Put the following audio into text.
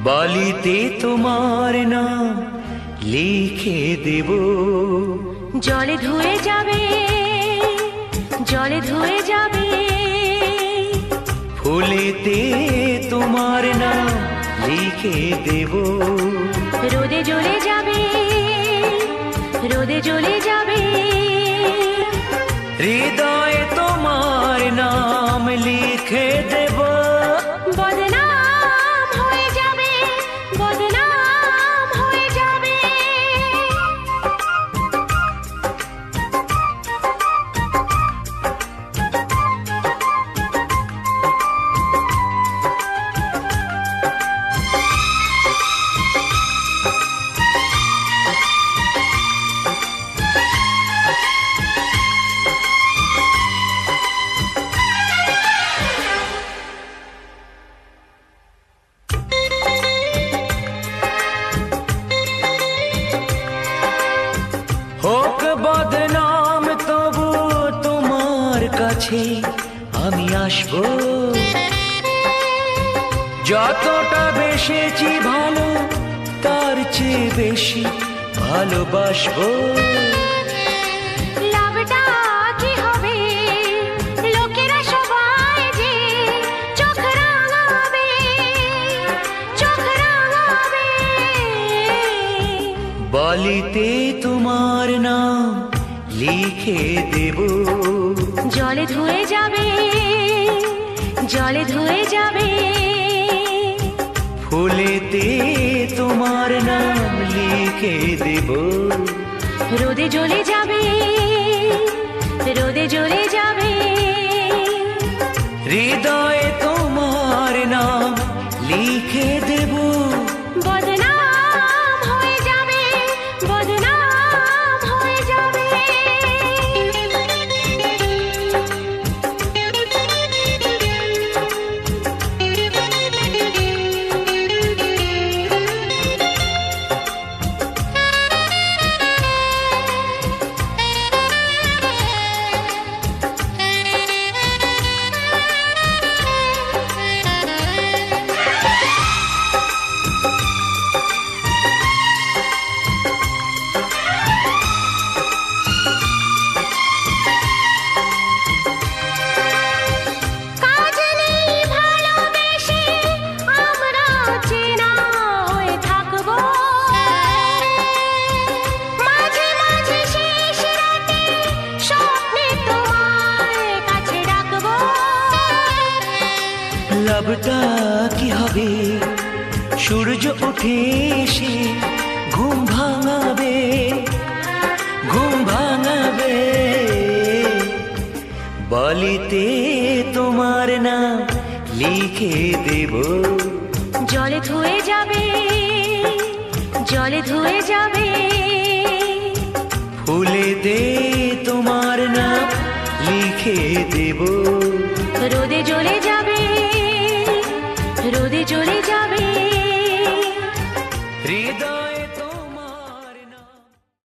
বালিতে তোমার নাম লিখে দেব, জলে ধুয়ে যাবে, জলে ধুয়ে যাবে। ফুলেতে তোমার নাম লিখে দেব, রোদে জ্বলে যাবে, রোদে জ্বলে যাবে। হৃদয়ে তোমার নাম লিখে দেব, বদনাম হয়ে যাবে, বদনাম হয়ে যাবে। হোক বদনাম তবু তোমার কাছে আমি আসবো। যতটা বেসেছি ভালো তার চেয়ে বেশি ভালোবাসবো। লাভটা কি হবে, লোকেরা সবাই যে চোখ রাঙাবে, চোখ রাঙাবে। বালিতে তোমার নাম লিখে দেব, জলে ধুয়ে যাবে, জলে ধুয়ে যাবে। ফুলেতে তোমার নাম লিখে দেব, রোদে জ্বলে যাবে, রোদে জ্বলে যাবে। হৃদয়ে তোমার নাম লিখে দেব, বদনাম হয়ে যাবে, বদনাম হয়ে যাবে। কাজ নেই ভালোবেসে আমরা চেনা হয়ে থাকবো, মাঝে মাঝে শেষ রাতে স্বপ্নে তোমায় কাছে ডাকবো। লাভটা কি হবে, সূর্য উঠে এসে ঘুম ভাঙাবে, ঘুম ভাঙাবে। বালিতে তোমার নাম লিখে দেব, জলে ধুয়ে যাবে, জলে ধুয়ে যাবে। ফুলেতে তোমার নাম লিখে দেব।